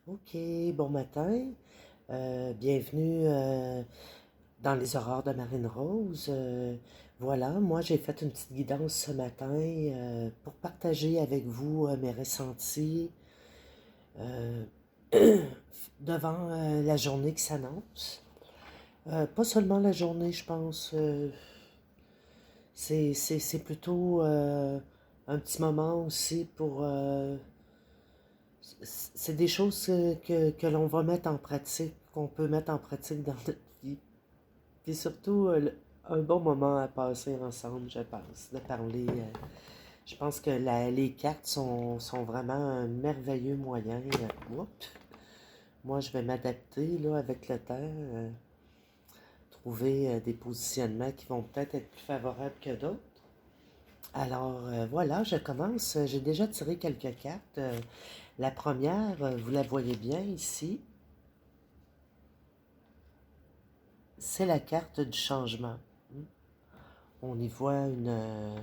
OK, bon matin. Bienvenue dans les aurores de Marine Rose. Voilà, moi j'ai fait une petite guidance ce matin pour partager avec vous mes ressentis euh, devant la journée qui s'annonce. Pas seulement la journée, je pense. C'est plutôt un petit moment aussi pour c'est des choses que l'on va mettre en pratique, qu'on peut mettre en pratique dans notre vie. Puis surtout, un bon moment à passer ensemble, je pense, de parler. Je pense que les cartes sont vraiment un merveilleux moyen. Oups. Moi, je vais m'adapter là, avec le temps, trouver des positionnements qui vont peut-être être plus favorables que d'autres. Alors voilà, je commence. J'ai déjà tiré quelques cartes. La première, vous la voyez bien ici. C'est la carte du changement. On y voit vous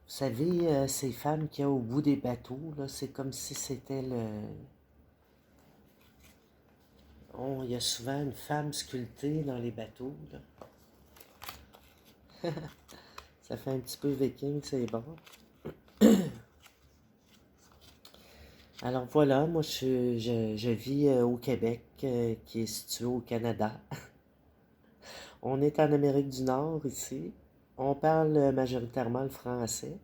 savez, ces femmes qu'il y a au bout des bateaux, là, c'est comme si c'était il y a souvent une femme sculptée dans les bateaux, là. Ça fait un petit peu viking, c'est bon. Alors voilà, moi je vis au Québec, qui est situé au Canada. On est en Amérique du Nord ici. On parle majoritairement le français.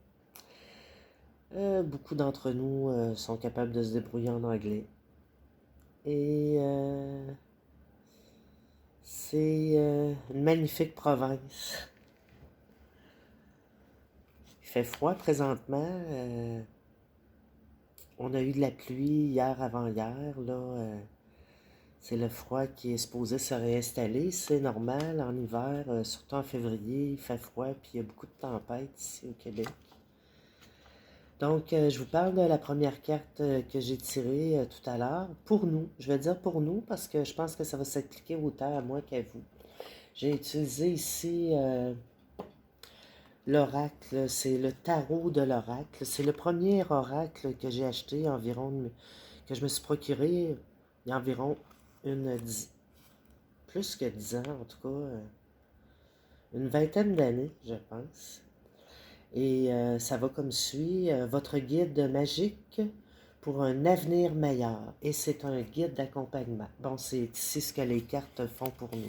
Beaucoup d'entre nous sont capables de se débrouiller en anglais. Et c'est une magnifique province. Il fait froid présentement. On a eu de la pluie hier avant-hier. Là, c'est le froid qui est supposé se réinstaller. C'est normal en hiver, surtout en février, il fait froid, puis il y a beaucoup de tempêtes ici au Québec. Donc, je vous parle de la première carte que j'ai tirée tout à l'heure. Pour nous, je vais dire pour nous parce que je pense que ça va s'appliquer autant à moi qu'à vous. J'ai utilisé ici l'oracle, c'est le tarot de l'oracle. C'est le premier oracle que j'ai acheté que je me suis procuré il y a environ plus que 10 ans en tout cas, une vingtaine d'années, je pense. Et ça va comme suit. Votre guide magique pour un avenir meilleur. Et c'est un guide d'accompagnement. Bon, c'est ici ce que les cartes font pour nous.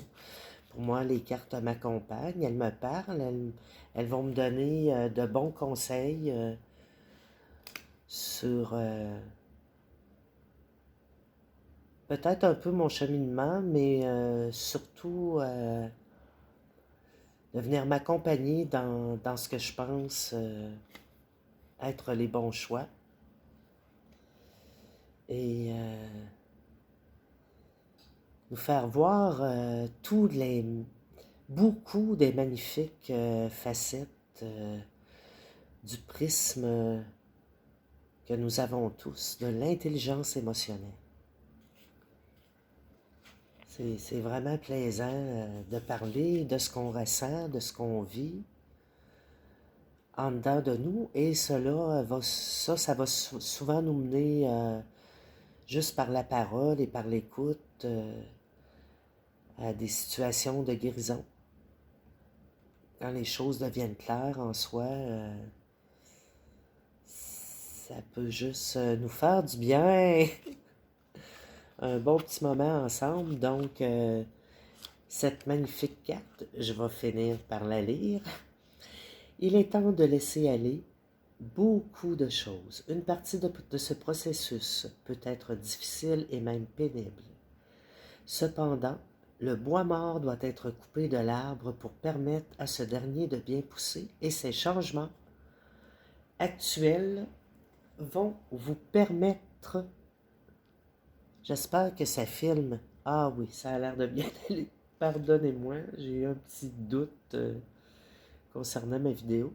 Pour moi, les cartes m'accompagnent, elles me parlent, elles vont me donner de bons conseils sur peut-être un peu mon cheminement, mais surtout de venir m'accompagner dans ce que je pense être les bons choix. Et nous faire voir beaucoup des magnifiques facettes du prisme que nous avons tous, de l'intelligence émotionnelle. C'est vraiment plaisant de parler de ce qu'on ressent, de ce qu'on vit en dedans de nous, et ça va souvent nous mener juste par la parole et par l'écoute à des situations de guérison. Quand les choses deviennent claires en soi, ça peut juste nous faire du bien. Un bon petit moment ensemble. Donc, cette magnifique carte, je vais finir par la lire. Il est temps de laisser aller beaucoup de choses. Une partie de ce processus peut être difficile et même pénible. Cependant, le bois mort doit être coupé de l'arbre pour permettre à ce dernier de bien pousser, et ces changements actuels vont vous permettre... J'espère que ça filme. Ah oui, ça a l'air de bien aller. Pardonnez-moi, j'ai eu un petit doute concernant ma vidéo.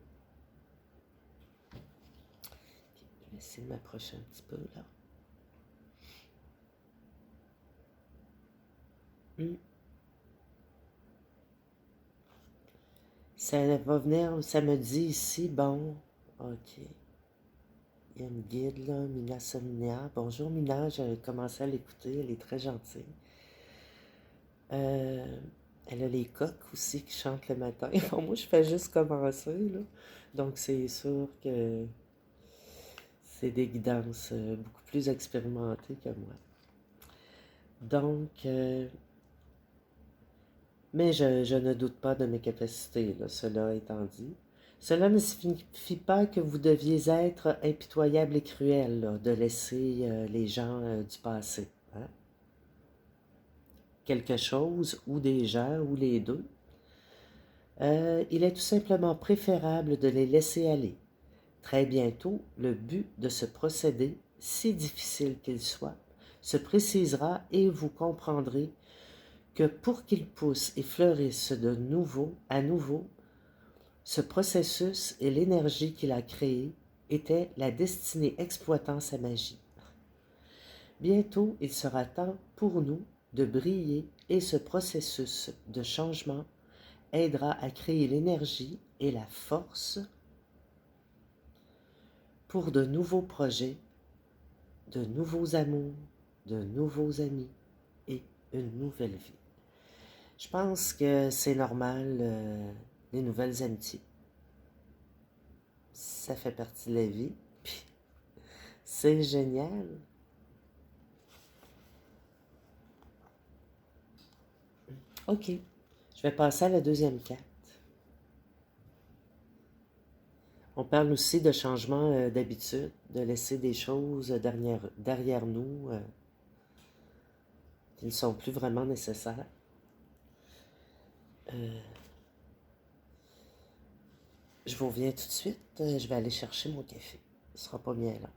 Je vais essayer de m'approcher un petit peu là. Ça va venir, ça me dit ici, bon, ok. Il y a une guide, là, Mina Somnia. Bonjour Mina, j'ai commencé à l'écouter, elle est très gentille. Euh, Elle a les coqs aussi qui chantent le matin. Bon, moi, je fais juste commencer, là. Donc, c'est sûr que c'est des guidances beaucoup plus expérimentées que moi. Donc, mais je ne doute pas de mes capacités, là, cela étant dit. Cela ne signifie pas que vous deviez être impitoyable et cruel, là, de laisser les gens du passé. Hein? Quelque chose, ou des gens, ou les deux. Il est tout simplement préférable de les laisser aller. Très bientôt, le but de ce procédé, si difficile qu'il soit, se précisera et vous comprendrez que pour qu'il pousse et fleurisse à nouveau, ce processus et l'énergie qu'il a créée étaient la destinée exploitant sa magie. Bientôt, il sera temps pour nous de briller et ce processus de changement aidera à créer l'énergie et la force pour de nouveaux projets, de nouveaux amours, de nouveaux amis et une nouvelle vie. Je pense que c'est normal, les nouvelles amitiés. Ça fait partie de la vie, puis c'est génial. OK, je vais passer à la deuxième carte. On parle aussi de changement d'habitude, de laisser des choses derrière nous qui ne sont plus vraiment nécessaires. Je vous reviens tout de suite. Je vais aller chercher mon café. Ce sera pas bien là.